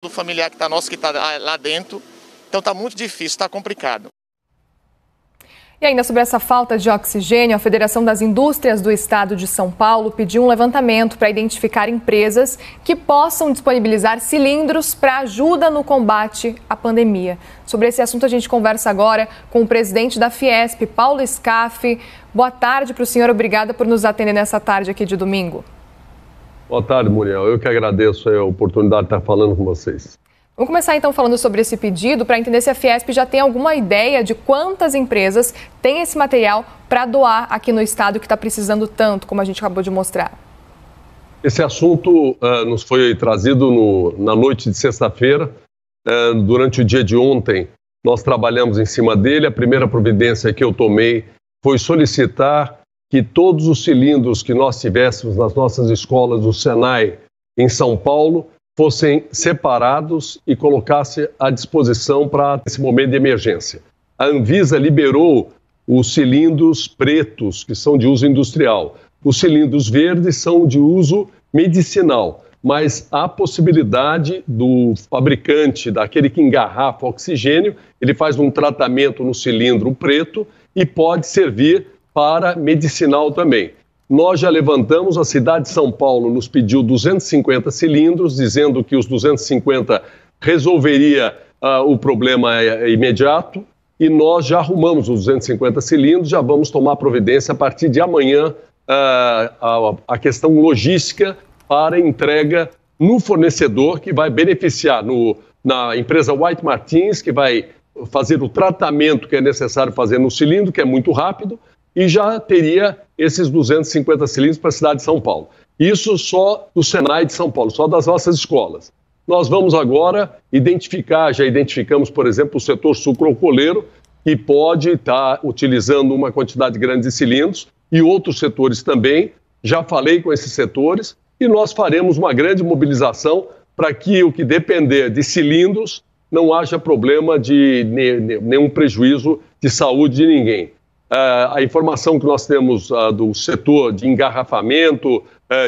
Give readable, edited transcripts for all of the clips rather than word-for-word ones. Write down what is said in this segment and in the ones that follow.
do familiar que está nosso, que está lá dentro. Então está muito difícil, está complicado. E ainda sobre essa falta de oxigênio, a Federação das Indústrias do Estado de São Paulo pediu um levantamento para identificar empresas que possam disponibilizar cilindros para ajuda no combate à pandemia. Sobre esse assunto a gente conversa agora com o presidente da Fiesp, Paulo Scaff. Boa tarde para o senhor, obrigada por nos atender nessa tarde aqui de domingo. Boa tarde, Muriel. Eu que agradeço a oportunidade de estar falando com vocês. Vamos começar então falando sobre esse pedido para entender se a Fiesp já tem alguma ideia de quantas empresas têm esse material para doar aqui no estado que está precisando tanto, como a gente acabou de mostrar. Esse assunto nos foi trazido na noite de sexta-feira. Durante o dia de ontem, nós trabalhamos em cima dele. A primeira providência que eu tomei foi solicitar que todos os cilindros que nós tivéssemos nas nossas escolas do Senai em São Paulo fossem separados e colocasse à disposição para esse momento de emergência. A Anvisa liberou os cilindros pretos, que são de uso industrial. Os cilindros verdes são de uso medicinal, mas há possibilidade do fabricante, daquele que engarrafa oxigênio, ele faz um tratamento no cilindro preto e pode servir para medicinal também. Nós já levantamos, a cidade de São Paulo nos pediu 250 cilindros, dizendo que os 250 resolveria o problema imediato, e nós já arrumamos os 250 cilindros, já vamos tomar providência a partir de amanhã, a questão logística para entrega no fornecedor, que vai beneficiar na empresa White Martins, que vai fazer o tratamento que é necessário fazer no cilindro, que é muito rápido, e já teria esses 250 cilindros para a cidade de São Paulo. Isso só do Senai de São Paulo, só das nossas escolas. Nós vamos agora já identificamos, por exemplo, o setor sucroalcooleiro, que pode estar utilizando uma quantidade grande de cilindros, e outros setores também. Já falei com esses setores, e nós faremos uma grande mobilização para que o que depender de cilindros não haja problema de nenhum prejuízo de saúde de ninguém. A informação que nós temos do setor de engarrafamento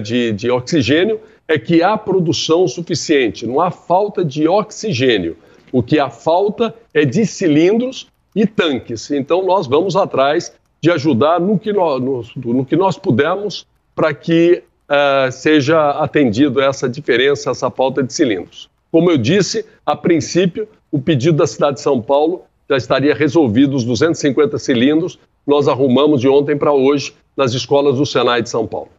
de oxigênio é que há produção suficiente, não há falta de oxigênio. O que há falta é de cilindros e tanques. Então, nós vamos atrás de ajudar no que nós pudermos para que seja atendido essa diferença, essa falta de cilindros. Como eu disse, a princípio, o pedido da cidade de São Paulo já estaria resolvido, os 250 cilindros, nós arrumamos de ontem para hoje nas escolas do Senai de São Paulo.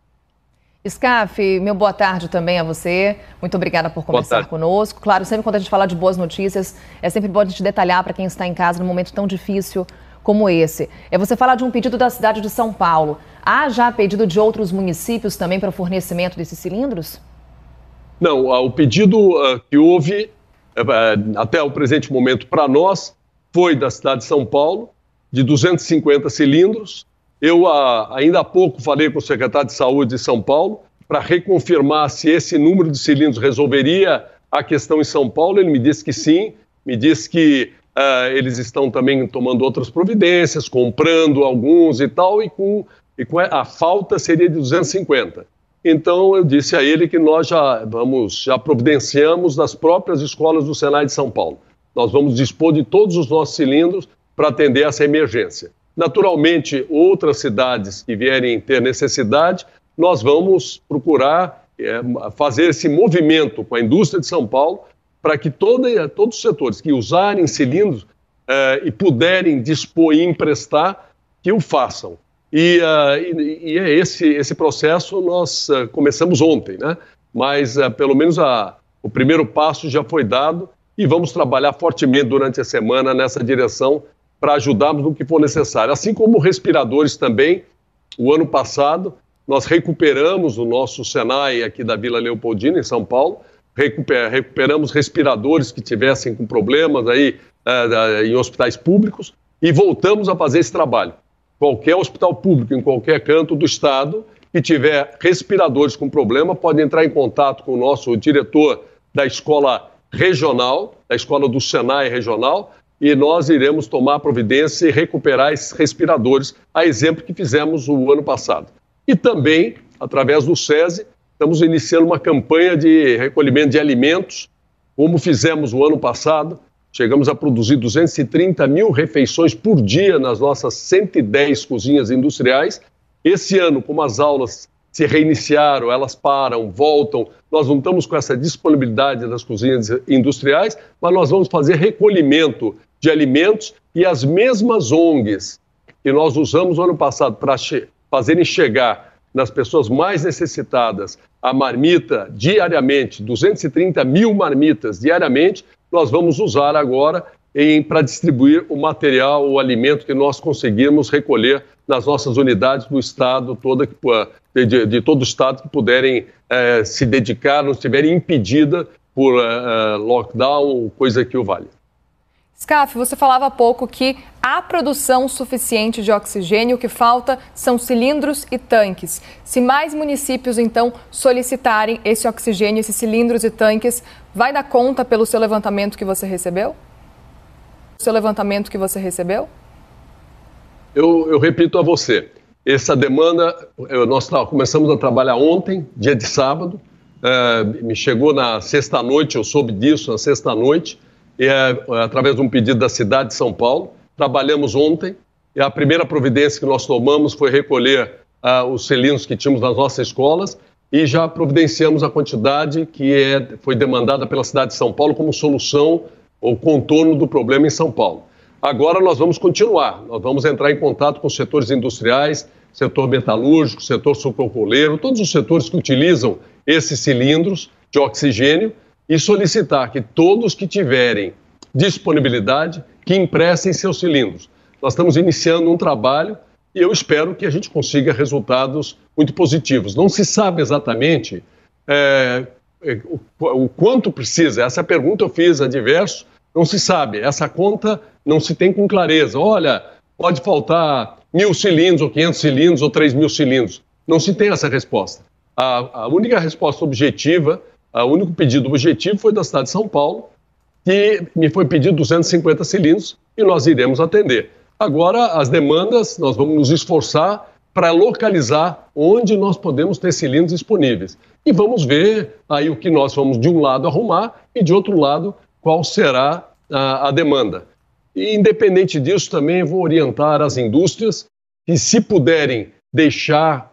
Scaff, meu boa tarde também a você. Muito obrigada por conversar conosco. Claro, sempre quando a gente fala de boas notícias, é sempre bom a gente detalhar para quem está em casa num momento tão difícil como esse. Você fala de um pedido da cidade de São Paulo. Há já pedido de outros municípios também para o fornecimento desses cilindros? Não, o pedido que houve até o presente momento para nós foi da cidade de São Paulo, de 250 cilindros. Eu ainda há pouco falei com o secretário de Saúde de São Paulo para reconfirmar se esse número de cilindros resolveria a questão em São Paulo. Ele me disse que sim, me disse que eles estão também tomando outras providências, comprando alguns e tal, e com a falta seria de 250. Então eu disse a ele que nós já providenciamos das próprias escolas do Senai de São Paulo. Nós vamos dispor de todos os nossos cilindros para atender essa emergência. Naturalmente, outras cidades que vierem ter necessidade, nós vamos procurar fazer esse movimento com a indústria de São Paulo para que todos os setores que usarem cilindros e puderem dispor e emprestar, que o façam. E é esse processo nós começamos ontem, né? Mas pelo menos o primeiro passo já foi dado e vamos trabalhar fortemente durante a semana nessa direção para ajudarmos no que for necessário. Assim como respiradores também, o ano passado nós recuperamos o nosso Senai aqui da Vila Leopoldina, em São Paulo, recuperamos respiradores que tivessem com problemas aí em hospitais públicos e voltamos a fazer esse trabalho. Qualquer hospital público, em qualquer canto do estado, que tiver respiradores com problema, pode entrar em contato com o nosso diretor da escola regional, da escola do Senai regional, e nós iremos tomar providência e recuperar esses respiradores, a exemplo que fizemos o ano passado. E também, através do SESI, estamos iniciando uma campanha de recolhimento de alimentos como fizemos o ano passado. Chegamos a produzir 230 mil refeições por dia nas nossas 110 cozinhas industriais. Esse ano, como as aulas se reiniciaram, elas param, voltam, nós não estamos com essa disponibilidade das cozinhas industriais, mas nós vamos fazer recolhimento de alimentos e as mesmas ONGs que nós usamos no ano passado para fazerem chegar nas pessoas mais necessitadas a marmita diariamente, 230 mil marmitas diariamente, nós vamos usar agora para distribuir o material, o alimento que nós conseguimos recolher nas nossas unidades do Estado, de todo o Estado que puderem se dedicar, não estiverem impedidas por lockdown, coisa que o valha. Scaf, você falava há pouco que há produção suficiente de oxigênio, o que falta são cilindros e tanques. Se mais municípios, então, solicitarem esse oxigênio, esses cilindros e tanques, vai dar conta pelo seu levantamento que você recebeu? Eu repito a você, essa demanda, nós começamos a trabalhar ontem, dia de sábado, me chegou na sexta-noite, eu soube disso na sexta-noite, através de um pedido da cidade de São Paulo. Trabalhamos ontem e a primeira providência que nós tomamos foi recolher os cilindros que tínhamos nas nossas escolas e já providenciamos a quantidade que foi demandada pela cidade de São Paulo como solução ou contorno do problema em São Paulo. Agora nós vamos continuar, nós vamos entrar em contato com os setores industriais, setor metalúrgico, setor sucroalcooleiro, todos os setores que utilizam esses cilindros de oxigênio e solicitar que todos que tiverem disponibilidade, que emprestem seus cilindros. Nós estamos iniciando um trabalho e eu espero que a gente consiga resultados muito positivos. Não se sabe exatamente o quanto precisa. Essa pergunta eu fiz a diversos, não se sabe. Essa conta não se tem com clareza. Olha, pode faltar 1.000 cilindros, ou 500 cilindros, ou 3.000 cilindros. Não se tem essa resposta. A única resposta objetiva, o único pedido objetivo foi da cidade de São Paulo, que me foi pedido 250 cilindros e nós iremos atender. Agora, as demandas, nós vamos nos esforçar para localizar onde nós podemos ter cilindros disponíveis. E vamos ver aí o que nós vamos, de um lado, arrumar e, de outro lado, qual será a demanda. E, independente disso, também vou orientar as indústrias que, se puderem deixar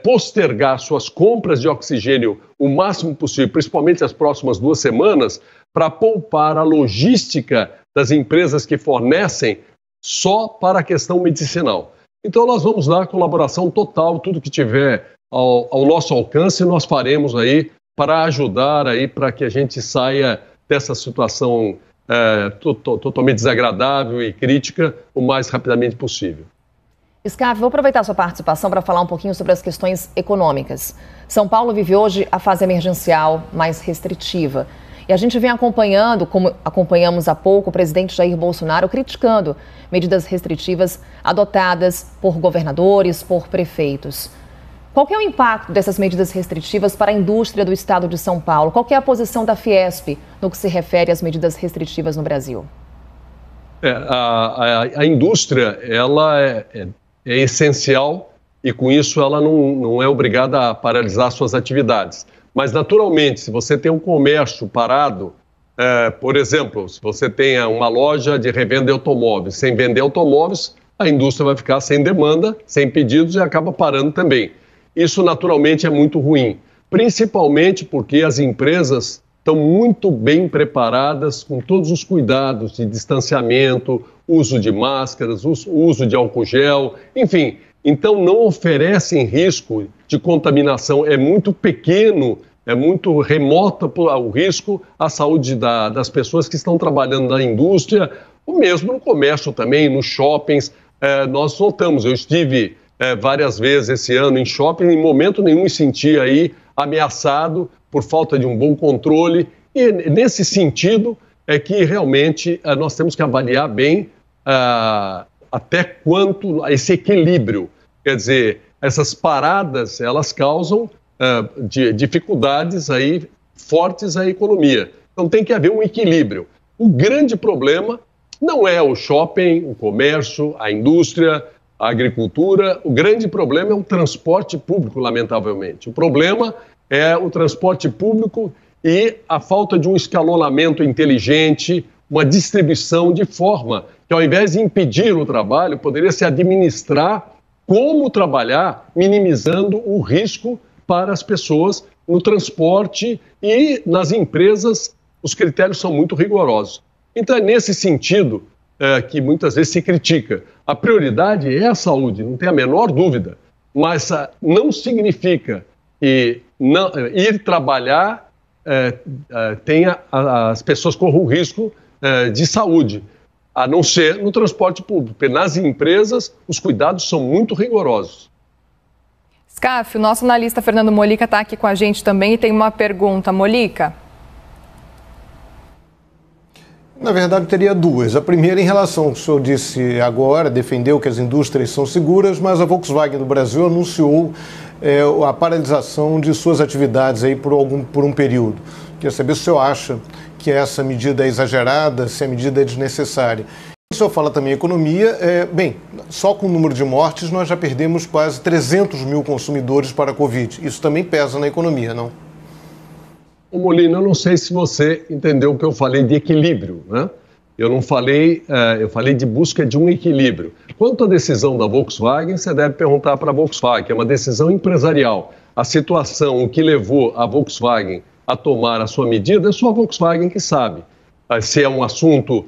postergar suas compras de oxigênio o máximo possível, principalmente as próximas 2 semanas, para poupar a logística das empresas que fornecem só para a questão medicinal. Então nós vamos dar colaboração total, tudo que tiver ao nosso alcance, nós faremos aí para ajudar aí para que a gente saia dessa situação totalmente desagradável e crítica o mais rapidamente possível. Scaf, vou aproveitar a sua participação para falar um pouquinho sobre as questões econômicas. São Paulo vive hoje a fase emergencial mais restritiva. E a gente vem acompanhando, como acompanhamos há pouco, o presidente Jair Bolsonaro criticando medidas restritivas adotadas por governadores, por prefeitos. Qual que é o impacto dessas medidas restritivas para a indústria do estado de São Paulo? Qual que é a posição da Fiesp no que se refere às medidas restritivas no Brasil? A indústria, ela é essencial e, com isso, ela não é obrigada a paralisar suas atividades. Mas, naturalmente, se você tem um comércio parado, por exemplo, se você tem uma loja de revenda de automóveis, sem vender automóveis, a indústria vai ficar sem demanda, sem pedidos e acaba parando também. Isso, naturalmente, é muito ruim, principalmente porque as empresas estão muito bem preparadas com todos os cuidados de distanciamento, uso de máscaras, uso de álcool gel, enfim. Então, não oferecem risco de contaminação, é muito pequeno, é muito remoto o risco à saúde das pessoas que estão trabalhando na indústria, ou mesmo no comércio também, nos shoppings. Nós notamos, eu estive várias vezes esse ano em shopping, em momento nenhum me senti aí ameaçado por falta de um bom controle, e nesse sentido é que realmente nós temos que avaliar bem até quanto esse equilíbrio. Quer dizer, essas paradas, elas causam dificuldades aí fortes à economia. Então tem que haver um equilíbrio. O grande problema não é o shopping, o comércio, a indústria, a agricultura. O grande problema é o transporte público, lamentavelmente. O problema é o transporte público e a falta de um escalonamento inteligente, uma distribuição de forma que, ao invés de impedir o trabalho, poderia se administrar como trabalhar, minimizando o risco para as pessoas no transporte e nas empresas. Os critérios são muito rigorosos. Então, é nesse sentido que muitas vezes se critica. A prioridade é a saúde, não tem a menor dúvida, mas não significa que ir trabalhar as pessoas corram o risco de saúde, a não ser no transporte público, porque nas empresas os cuidados são muito rigorosos. Scaf, o nosso analista Fernando Molica está aqui com a gente também e tem uma pergunta. Molica? Na verdade, teria duas. A primeira, em relação ao que o senhor disse agora, defendeu que as indústrias são seguras, mas a Volkswagen do Brasil anunciou a paralisação de suas atividades aí por um período. Queria saber se o senhor acha que essa medida é exagerada, se a medida é desnecessária. O senhor fala também em economia. Bem, só com o número de mortes nós já perdemos quase 300 mil consumidores para a Covid. Isso também pesa na economia, não? Molina, eu não sei se você entendeu o que eu falei de equilíbrio, né? Eu não falei, eu falei de busca de um equilíbrio. Quanto à decisão da Volkswagen, você deve perguntar para a Volkswagen, é uma decisão empresarial. A situação, o que levou a Volkswagen a tomar a sua medida, é só a Volkswagen que sabe. Se é um assunto,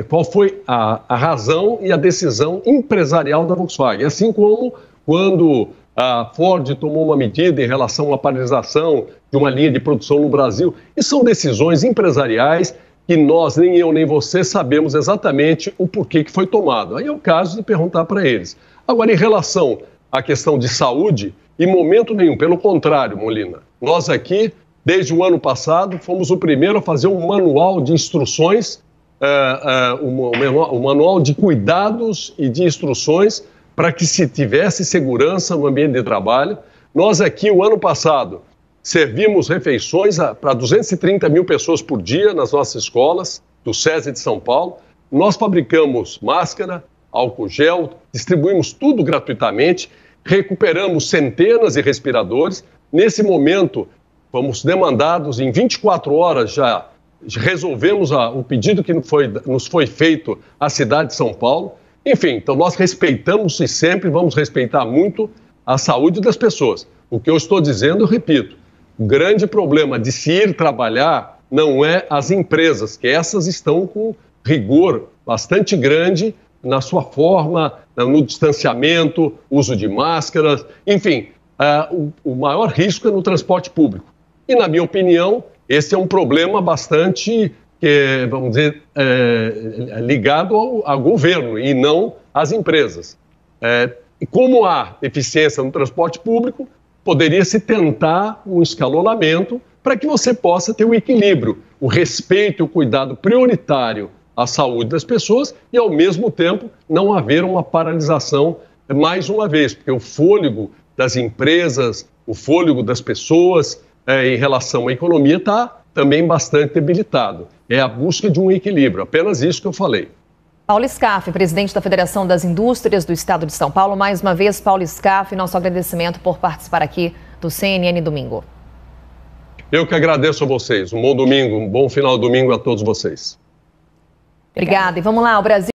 qual foi a razão e a decisão empresarial da Volkswagen. Assim como quando a Ford tomou uma medida em relação à paralisação de uma linha de produção no Brasil. E são decisões empresariais que nós, nem eu nem você, sabemos exatamente o porquê que foi tomado. Aí é o caso de perguntar para eles. Agora, em relação à questão de saúde, em momento nenhum, pelo contrário, Molina, nós aqui, desde o ano passado, fomos o primeiro a fazer um manual de instruções, um manual de cuidados e de instruções para que se tivesse segurança no ambiente de trabalho. Nós aqui, o ano passado, servimos refeições para 230 mil pessoas por dia nas nossas escolas, do SESI de São Paulo. Nós fabricamos máscara, álcool gel, distribuímos tudo gratuitamente, recuperamos centenas de respiradores. Nesse momento, fomos demandados, em 24 horas já resolvemos o pedido que nos foi feito à cidade de São Paulo. Enfim, então nós respeitamos e sempre vamos respeitar muito a saúde das pessoas. O que eu estou dizendo, eu repito, o grande problema de se ir trabalhar não é as empresas, que essas estão com rigor bastante grande na sua forma, no distanciamento, uso de máscaras, enfim, o maior risco é no transporte público. E, na minha opinião, esse é um problema bastante, vamos dizer, ligado ao governo e não às empresas. E como há eficiência no transporte público, poderia-se tentar um escalonamento para que você possa ter um equilíbrio, o respeito e o cuidado prioritário à saúde das pessoas e, ao mesmo tempo, não haver uma paralisação mais uma vez, porque o fôlego das empresas, o fôlego das pessoas em relação à economia está também bastante debilitado. É a busca de um equilíbrio, apenas isso que eu falei. Paulo Scaf, presidente da Federação das Indústrias do Estado de São Paulo. Mais uma vez, Paulo Scaf, nosso agradecimento por participar aqui do CNN Domingo. Eu que agradeço a vocês. Um bom domingo, um bom final de domingo a todos vocês. Obrigada. E vamos lá, o Brasil